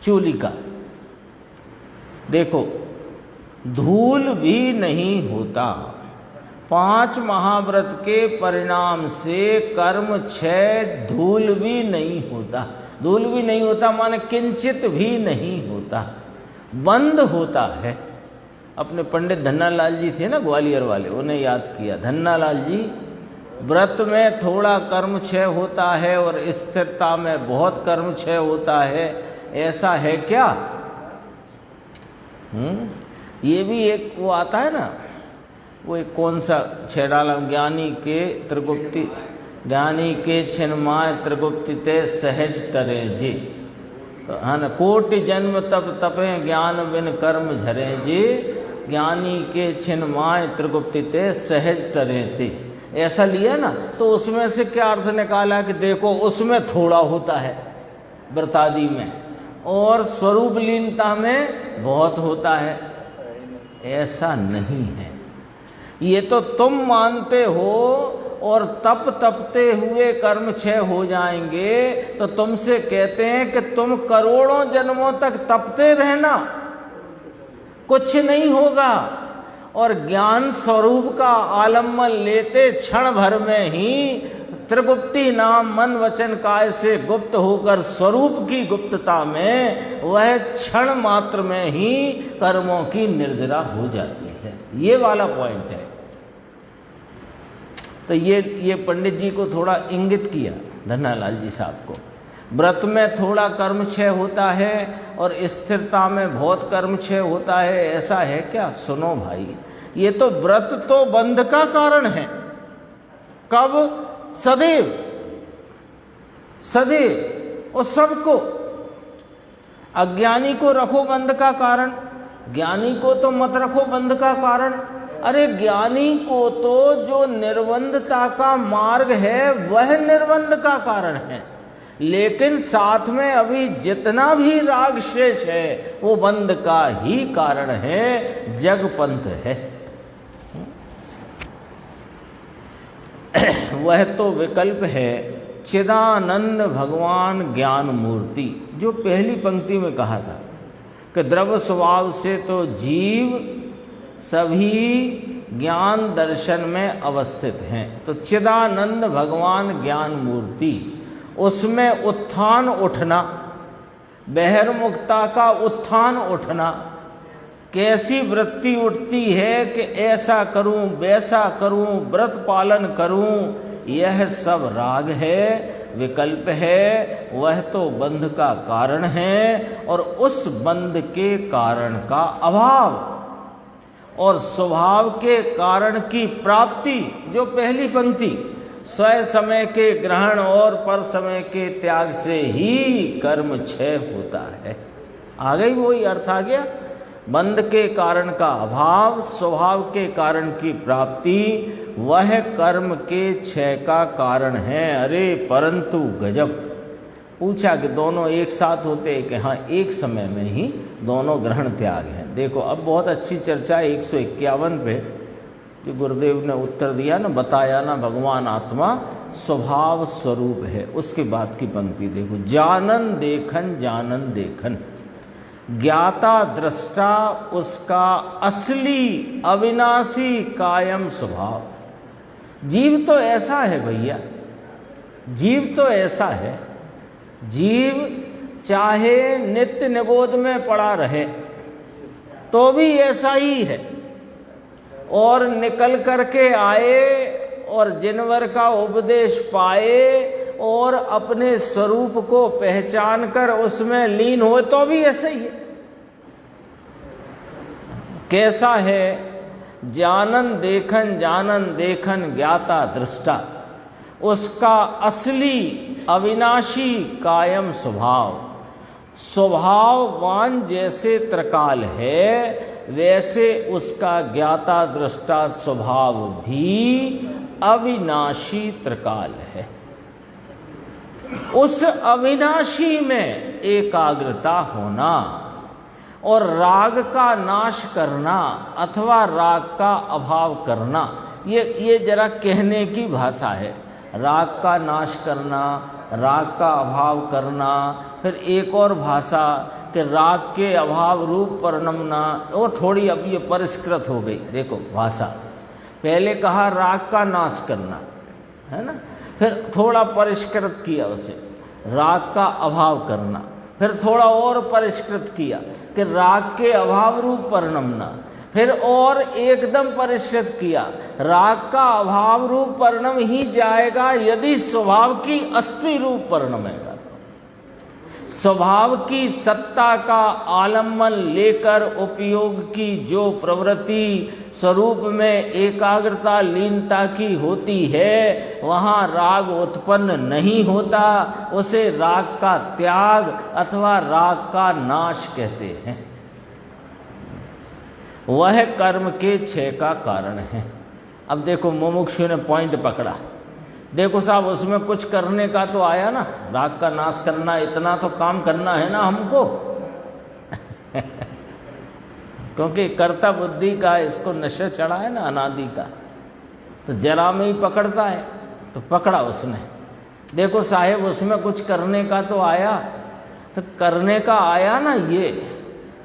चूलिका देखो, धूल भी नहीं होता। 5 महाव्रत के परिणाम से कर्म क्षय धूल भी नहीं होता। धूल भी नहीं होता माने किंचित भी नहीं होता, बंद होता है। अपने पंडित धन्नालाल जी थे ना ग्वालियर वाले, उन्हें याद किया। धन्नालाल जी, व्रत में थोड़ा कर्म क्षय होता है और स्थिरता में बहुत कर्म क्षय होता है, ऐसा है क्या? ये भी एक वो आता है ना, वो एक कौन सा छेड़ाला, ज्ञानी के त्रिगुप्ति, ज्ञानी के छिन्माय त्रिगुप्ति ते सहज टरे जी। तो है ना, कोटि जन्म तप तपे ज्ञान बिन कर्म झरे जी, ज्ञानी के छिन्माय त्रिगुप्ति ते सहज टरे थे। ऐसा लिया ना, तो उसमें से क्या अर्थ निकाला कि देखो उसमें थोड़ा होता है व्रतादि में और स्वरूप लीनता में बहुत होता है। ऐसा नहीं है। ये तो तुम मानते हो और तप तपते हुए कर्म क्षय हो जाएंगे, तो तुमसे कहते हैं कि तुम करोड़ों जन्मों तक तपते रहना, कुछ नहीं होगा। और ज्ञान स्वरूप का आलम्बन लेते क्षण भर में ही त्रिगुप्ति नाम मन वचन काय से गुप्त होकर स्वरूप की गुप्तता में वह क्षण मात्र में ही कर्मों की निर्जरा हो जाती है। ये वाला पॉइंट है। तो ये पंडित जी को थोड़ा इंगित किया धन्नालाल जी साहब को। व्रत में थोड़ा कर्म क्षय होता है और स्थिरता में बहुत कर्म क्षय होता है, ऐसा है क्या? सुनो भाई, ये तो व्रत तो बंध का कारण है। कब? सदैव सदैव। और सबको, अज्ञानी को रखो बंध का कारण, ज्ञानी को तो मत रखो बंध का कारण। अरे ज्ञानी को तो जो निर्बंधता का मार्ग है वह निर्बंध का कारण है, लेकिन साथ में अभी जितना भी राग शेष है वो बंध का ही कारण है, जगपंथ है। वह तो विकल्प है चिदानंद भगवान ज्ञान मूर्ति, जो पहली पंक्ति में कहा था कि द्रव्य स्वभाव से तो जीव सभी ज्ञान दर्शन में अवस्थित हैं। तो चिदानंद भगवान ज्ञान मूर्ति, उसमें उत्थान उठना, बहिर्मुखता का उत्थान उठना, कैसी वृत्ति उठती है कि ऐसा करूं वैसा करूं व्रत पालन करूं, यह सब राग है, विकल्प है। वह तो बंध का कारण है और उस बंध के कारण का अभाव और स्वभाव के कारण की प्राप्ति, जो पहली पंक्ति, स्वयं समय के ग्रहण और पर समय के त्याग से ही कर्म क्षय होता है। आ गई वही अर्थ आ गया। बंध के कारण का अभाव, स्वभाव के कारण की प्राप्ति, वह कर्म के क्षय का कारण है। अरे परंतु गजब, पूछा कि दोनों एक साथ होते हैं कि हाँ, एक समय में ही दोनों ग्रहण त्याग हैं। देखो अब बहुत अच्छी चर्चा है 151 पे जो गुरुदेव ने उत्तर दिया ना, बताया ना भगवान आत्मा स्वभाव स्वरूप है, उसके बाद की पंक्ति देखो, जानन देखन जानन देखन, ज्ञाता दृष्टा उसका असली अविनाशी कायम स्वभाव। जीव तो ऐसा है भैया, जीव तो ऐसा है, जीव चाहे नित्य निगोद में पड़ा रहे तो भी ऐसा ही है, और निकल करके आए और जिनवर का उपदेश पाए और अपने स्वरूप को पहचान कर उसमें लीन हो तो भी ऐसा ही है। कैसा है? जानन देखन ज्ञाता दृष्टा, उसका असली अविनाशी कायम स्वभाव। स्वभाववान जैसे त्रिकाल है वैसे उसका ज्ञाता दृष्टा स्वभाव भी अविनाशी त्रिकाल है। उस अविनाशी में एकाग्रता होना और राग का नाश करना अथवा राग का अभाव करना, ये जरा कहने की भाषा है। राग का नाश करना, राग का अभाव करना, फिर एक और भाषा कि राग के अभाव रूप परिणमना, वो थोड़ी अब ये परिष्कृत हो गई। देखो भाषा, पहले कहा राग का नाश करना, है ना, फिर थोड़ा परिष्कृत किया उसे, राग का अभाव करना, फिर थोड़ा और परिष्कृत किया कि राग के अभाव रूप परिणमना, फिर और एकदम परिष्कृत किया, राग का अभाव रूप परिणम ही जाएगा यदि स्वभाव की अस्थि रूप परिणमेगा। स्वभाव की सत्ता का आलम्बन लेकर उपयोग की जो प्रवृत्ति स्वरूप में एकाग्रता लीनता की होती है, वहाँ राग उत्पन्न नहीं होता, उसे राग का त्याग अथवा राग का नाश कहते हैं। वह कर्म के क्षय का कारण है। अब देखो मुमुक्षु ने पॉइंट पकड़ा। देखो साहब, उसमें कुछ करने का तो आया ना, राग का नाश करना, इतना तो काम करना है ना हमको क्योंकि कर्ता बुद्धि का इसको नशा चढ़ा है ना अनादि का, तो जरा में ही पकड़ता है, तो पकड़ा उसने। देखो साहेब, उसमें कुछ करने का तो आया, तो करने का आया ना,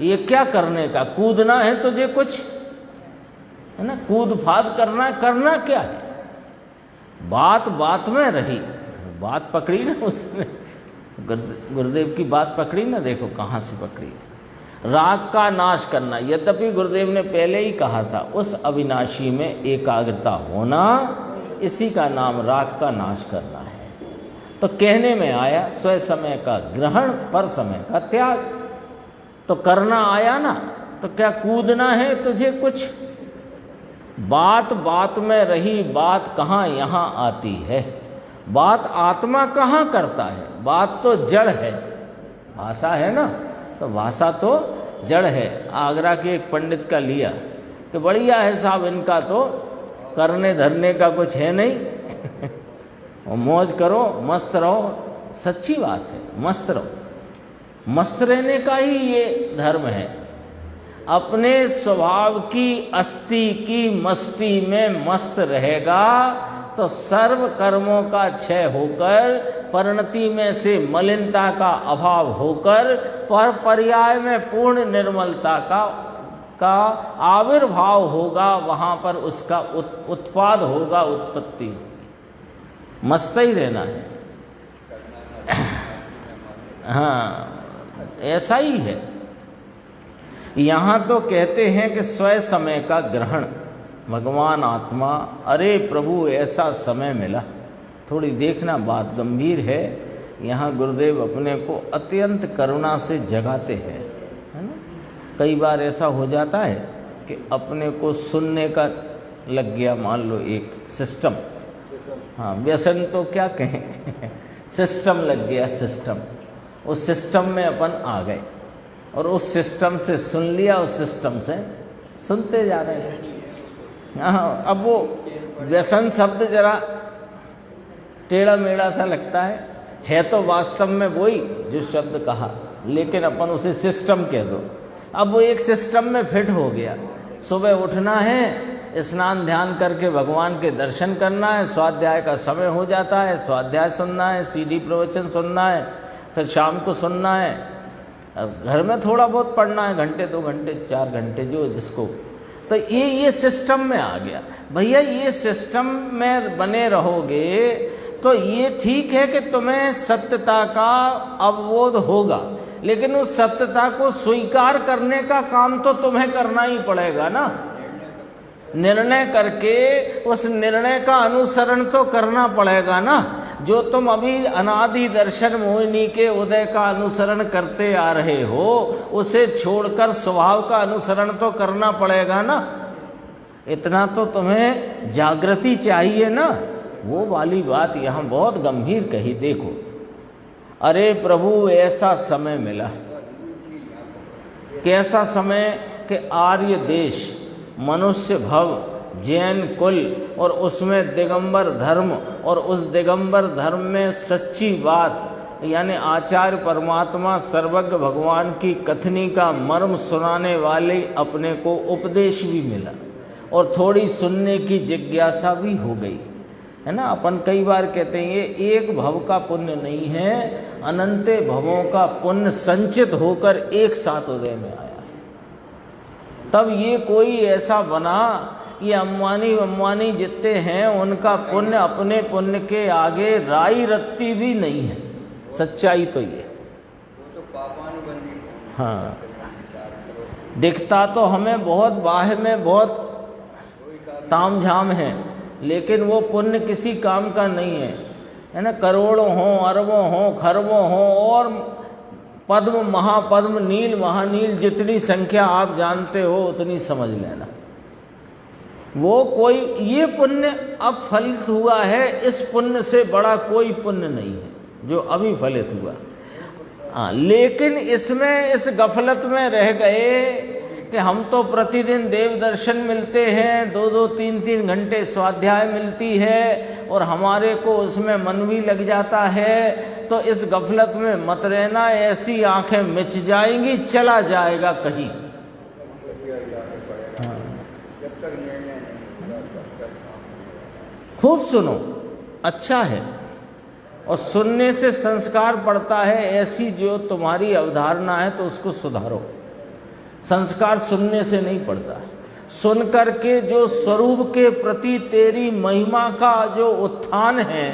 ये क्या करने का? कूदना है तुझे कुछ, है ना, कूद फाद करना क्या है? बात बात में रही, बात पकड़ी ना उसने, गुरुदेव की बात पकड़ी ना, देखो कहाँ से पकड़ी। राग का नाश करना, यद्यपि गुरुदेव ने पहले ही कहा था उस अविनाशी में एकाग्रता होना, इसी का नाम राग का नाश करना है। तो कहने में आया स्वयं समय का ग्रहण, पर समय का त्याग। तो करना आया ना, तो क्या कूदना है तुझे कुछ? बात बात में रही, बात कहाँ यहाँ आती है? बात आत्मा कहाँ करता है? बात तो जड़ है, भाषा है ना, तो भाषा तो जड़ है। आगरा के एक पंडित का लिया कि बढ़िया है साहब, इनका तो करने धरने का कुछ है नहीं और मौज करो, मस्त रहो। सच्ची बात है, मस्त रहो। मस्त रहने का ही ये धर्म है। अपने स्वभाव की अस्थि की मस्ती में मस्त रहेगा तो सर्व कर्मों का क्षय होकर, परिणति में से मलिनता का अभाव होकर, पर पर्याय में पूर्ण निर्मलता का आविर्भाव होगा। वहाँ पर उसका उत्पाद होगा, उत्पत्ति। मस्त ही रहना है। हाँ, ऐसा ही है। यहाँ तो कहते हैं कि स्वयं समय का ग्रहण, भगवान आत्मा, अरे प्रभु ऐसा समय मिला। थोड़ी देखना, बात गंभीर है। यहाँ गुरुदेव अपने को अत्यंत करुणा से जगाते हैं, है ना। कई बार ऐसा हो जाता है कि अपने को सुनने का लग गया, मान लो एक सिस्टम, हाँ व्यसन तो क्या कहें सिस्टम लग गया, सिस्टम। उस सिस्टम में अपन आ गए और उस सिस्टम से सुन लिया, उस सिस्टम से सुनते जा रहे हैं। हाँ, अब वो व्यसन शब्द जरा टेढ़ा मेढ़ा सा लगता है तो वास्तव में वही जो शब्द कहा, लेकिन अपन उसे सिस्टम कह दो। अब वो एक सिस्टम में फिट हो गया। सुबह उठना है, स्नान ध्यान करके भगवान के दर्शन करना है, स्वाध्याय का समय हो जाता है, स्वाध्याय सुनना है, सीडी प्रवचन सुनना है, फिर शाम को सुनना है, घर में थोड़ा बहुत पढ़ना है, घंटे 2 घंटे 4 घंटे जो जिसको। तो ये सिस्टम में आ गया। भैया ये सिस्टम में बने रहोगे तो ये ठीक है कि तुम्हें सत्यता का अवबोध होगा, लेकिन उस सत्यता को स्वीकार करने का काम तो तुम्हें करना ही पड़ेगा ना। निर्णय करके उस निर्णय का अनुसरण तो करना पड़ेगा ना। जो तुम अभी अनादि दर्शन मोहिनी के उदय का अनुसरण करते आ रहे हो, उसे छोड़कर स्वभाव का अनुसरण तो करना पड़ेगा ना। इतना तो तुम्हें जागृति चाहिए ना। वो वाली बात यहाँ बहुत गंभीर कही। देखो, अरे प्रभु ऐसा समय मिला, कैसा समय कि आर्य देश, मनुष्य भव, जैन कुल और उसमें दिगंबर धर्म, और उस दिगंबर धर्म में सच्ची बात यानी आचार्य परमात्मा सर्वज्ञ भगवान की कथनी का मर्म सुनाने वाले अपने को उपदेश भी मिला और थोड़ी सुनने की जिज्ञासा भी हो गई, है ना। अपन कई बार कहते हैं ये एक भव का पुण्य नहीं है, अनंत भवों का पुण्य संचित होकर एक साथ उदय में आया। तब ये कोई ऐसा बना, ये अम्बानी जितने हैं उनका पुण्य अपने पुण्य के आगे राई रत्ती भी नहीं है। सच्चाई तो ये।
तो पापानुबंधी।
हाँ, दिखता तो हमें बहुत बाह्य में बहुत तामझाम है, लेकिन वो पुण्य किसी काम का नहीं है ना। करोड़ों हों, अरबों हों, खरबों हों और पद्म महापद्म नील महानील जितनी संख्या आप जानते हो उतनी समझ लेना। वो कोई ये पुण्य अब फलित हुआ है, इस पुण्य से बड़ा कोई पुण्य नहीं है जो अभी फलित हुआ। हाँ, लेकिन इसमें इस गफलत में रह गए कि हम तो प्रतिदिन देव दर्शन मिलते हैं, 2-2 3-3 घंटे स्वाध्याय मिलती है और हमारे को उसमें मन भी लग जाता है। तो इस गफलत में मत रहना, ऐसी आंखें मिच जाएंगी, चला जाएगा कहीं।
जब तक निर्णय नहीं,
खूब सुनो, अच्छा है। और सुनने से संस्कार पड़ता है। ऐसी जो तुम्हारी अवधारणा है तो उसको सुधारो। संस्कार सुनने से नहीं पड़ता। सुन करके जो स्वरूप के प्रति तेरी महिमा का जो उत्थान है,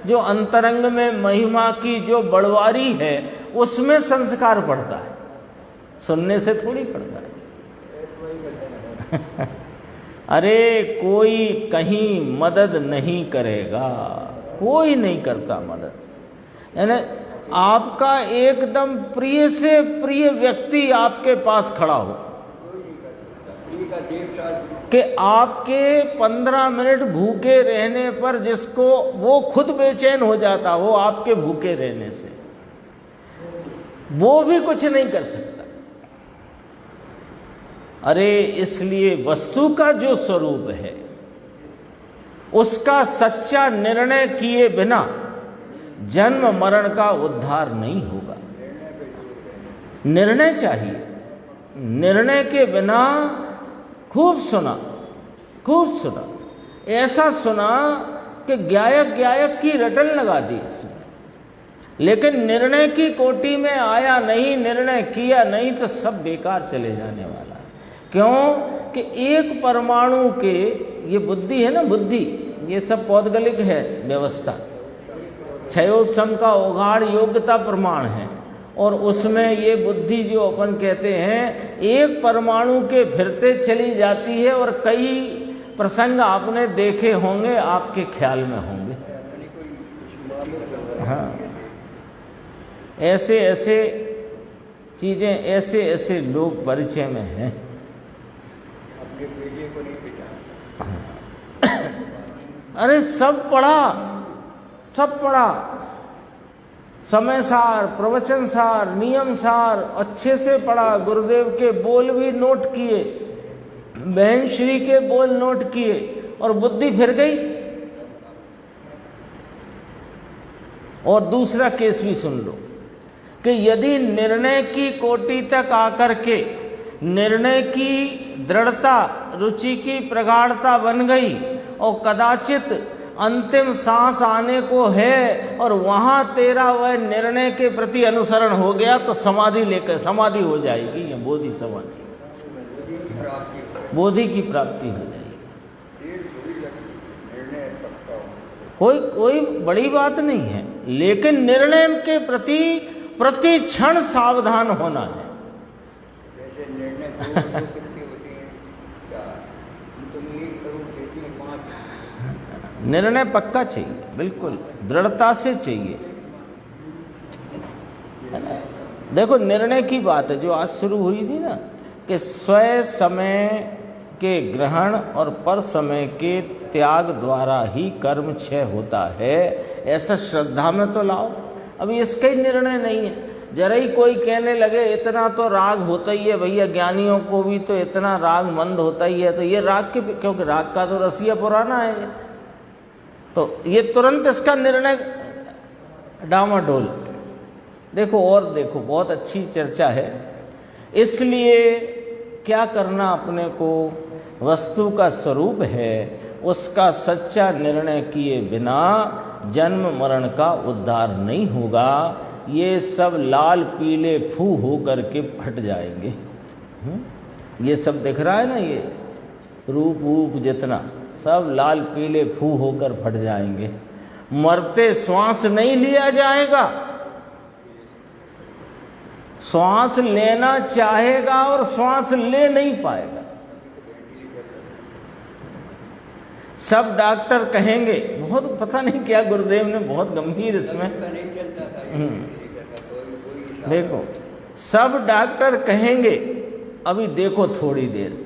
जो अंतरंग में महिमा की जो बढ़वारी है, उसमें संस्कार पड़ता है, सुनने से थोड़ी पड़ता है। अरे कोई कहीं मदद नहीं करेगा, कोई नहीं करता मदद। यानी आपका एकदम प्रिय से प्रिय व्यक्ति आपके पास खड़ा हो कि आपके 15 मिनट भूखे रहने पर जिसको वो खुद बेचैन हो जाता हो आपके भूखे रहने से, वो भी कुछ नहीं कर सकता। अरे इसलिए वस्तु का जो स्वरूप है उसका सच्चा निर्णय किए बिना जन्म मरण का उद्धार नहीं होगा। निर्णय चाहिए। निर्णय के बिना खूब सुना, खूब सुना, ऐसा सुना कि गायक की रटन लगा दी इसमें, लेकिन निर्णय की कोटि में आया नहीं, निर्णय किया नहीं तो सब बेकार चले जाने वाला है। क्यों कि एक परमाणु के, ये बुद्धि है ना, बुद्धि, ये सब पौद्गलिक है व्यवस्था। क्षयोपशम का उघाड़ योग्यता प्रमाण है और उसमें ये बुद्धि जो अपन कहते हैं एक परमाणु के फिरते चली जाती है और कई प्रसंग आपने देखे होंगे, आपके ख्याल में होंगे। हाँ, ऐसे ऐसे चीज़ें, ऐसे ऐसे लोग परिचय में हैं।
अपने बेटे को नहीं पिटा।
अरे सब पढ़ा, सब पढ़ा, समय सार, प्रवचन सार, नियम सार अच्छे से पढ़ा। गुरुदेव के बोल भी नोट किए, बहन श्री के बोल नोट किए और बुद्धि फिर गई। और दूसरा केस भी सुन लो कि यदि निर्णय की कोटि तक आकर के निर्णय की दृढ़ता, रुचि की प्रगाढ़ता बन गई और कदाचित अंतिम सांस आने को है और वहां तेरा वह निर्णय के प्रति अनुसरण हो गया तो समाधि लेकर समाधि हो जाएगी, या बोधि समाधि, बोधि की प्राप्ति हो जाएगी। कोई बड़ी बात नहीं है, लेकिन निर्णय के प्रति क्षण सावधान होना है।
जैसे निर्णय दो कितने होते हैं, क्या तुम 1 करोड़ देती हैं 5?
निर्णय पक्का चाहिए, बिल्कुल दृढ़ता से चाहिए। देखो निर्णय की बात है जो आज शुरू हुई थी ना, कि स्वयं समय के ग्रहण और पर समय के त्याग द्वारा ही कर्म क्षय होता है, ऐसा श्रद्धा में तो लाओ। अभी इसका ही निर्णय नहीं है। जरा ही कोई कहने लगे इतना तो राग होता ही है भैया, ज्ञानियों को भी तो इतना राग मंद होता ही है, तो ये राग के, क्योंकि राग का तो रसिया पुराना है, तो ये तुरंत इसका निर्णय डामाडोल। देखो और देखो, बहुत अच्छी चर्चा है। इसलिए क्या करना, अपने को वस्तु का स्वरूप है उसका सच्चा निर्णय किए बिना जन्म मरण का उद्धार नहीं होगा। ये सब लाल पीले फू हो करके फट जाएंगे। ये सब दिख रहा है ना, ये रूप वूप जितना सब लाल पीले फू होकर फट जाएंगे। मरते श्वास नहीं लिया जाएगा, श्वास लेना चाहेगा और श्वास ले नहीं पाएगा। सब डॉक्टर कहेंगे, बहुत पता नहीं क्या गुरुदेव ने बहुत गंभीर इसमें देखो, सब डॉक्टर कहेंगे अभी देखो थोड़ी देर,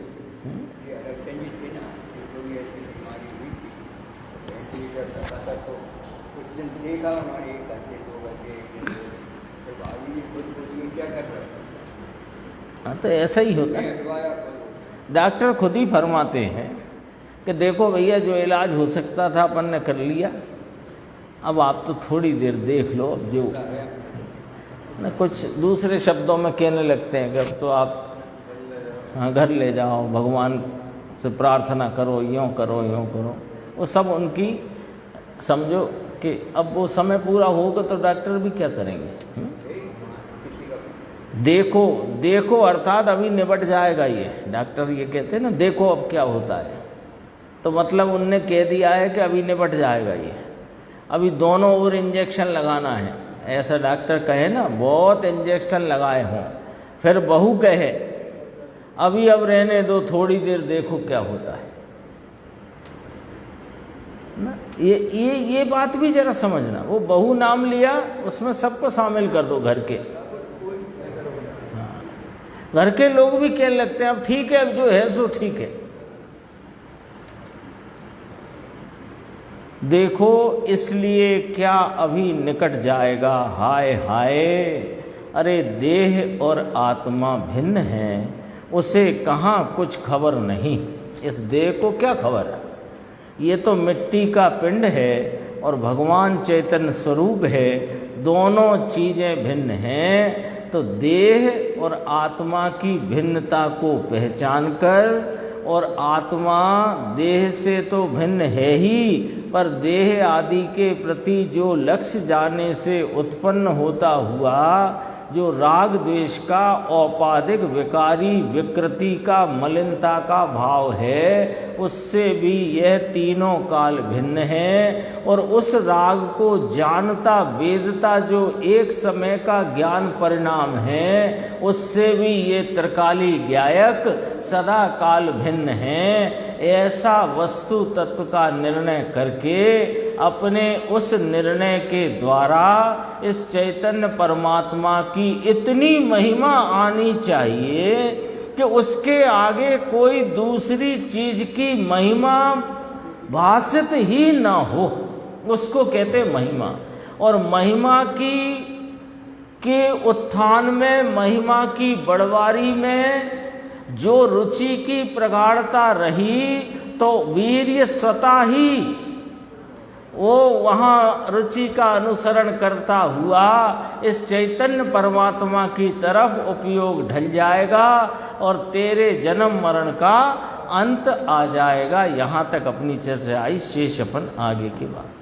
हाँ तो ऐसा ही होता है। डॉक्टर खुद ही फरमाते हैं कि देखो भैया जो इलाज हो सकता था अपन ने कर लिया, अब आप तो थोड़ी देर देख लो। अब जो न कुछ दूसरे शब्दों में कहने लगते हैं कि अब तो आप हाँ घर ले जाओ, भगवान से प्रार्थना करो, यूँ करो यूँ करो। वो सब उनकी समझो कि अब वो समय पूरा होगा तो डॉक्टर भी क्या करेंगे। देखो देखो अर्थात अभी निपट जाएगा ये, डॉक्टर ये कहते हैं ना देखो अब क्या होता है, तो मतलब उनने कह दिया है कि अभी निपट जाएगा ये, अभी दोनों ओर इंजेक्शन लगाना है। ऐसा डॉक्टर कहे ना, बहुत इंजेक्शन लगाए हों, फिर बहू कहे अभी अब रहने दो, थोड़ी देर देखो क्या होता है ना। ये बात भी जरा समझना। वो बहू नाम लिया, उसमें सबको शामिल कर दो, घर के घर के लोग भी कहने लगते हैं अब ठीक है, अब जो है सो ठीक है। देखो इसलिए क्या अभी निकट जाएगा, हाय हाय। अरे देह और आत्मा भिन्न हैं, उसे कहाँ कुछ खबर नहीं। इस देह को क्या खबर है, ये तो मिट्टी का पिंड है और भगवान चैतन्य स्वरूप है, दोनों चीज़ें भिन्न हैं। तो देह और आत्मा की भिन्नता को पहचान कर, और आत्मा देह से तो भिन्न है ही, पर देह आदि के प्रति जो लक्ष्य जाने से उत्पन्न होता हुआ जो राग द्वेष का औपाधिक विकारी विकृति का मलिनता का भाव है, उससे भी यह तीनों काल भिन्न है। और उस राग को जानता वेदता जो एक समय का ज्ञान परिणाम है, उससे भी ये त्रिकाली ज्ञायक सदा काल भिन्न है। ऐसा वस्तु तत्व का निर्णय करके अपने उस निर्णय के द्वारा इस चैतन्य परमात्मा की इतनी महिमा आनी चाहिए कि उसके आगे कोई दूसरी चीज की महिमा भाषित ही ना हो, उसको कहते महिमा। और महिमा के उत्थान में, महिमा की बढ़वारी में जो रुचि की प्रगाढ़ता रही, तो वीर्य स्वतः ही वो वहाँ रुचि का अनुसरण करता हुआ इस चैतन्य परमात्मा की तरफ उपयोग ढल जाएगा और तेरे जन्म मरण का अंत आ जाएगा। यहाँ तक अपनी चर्चा आई, शेष अपन आगे की बात।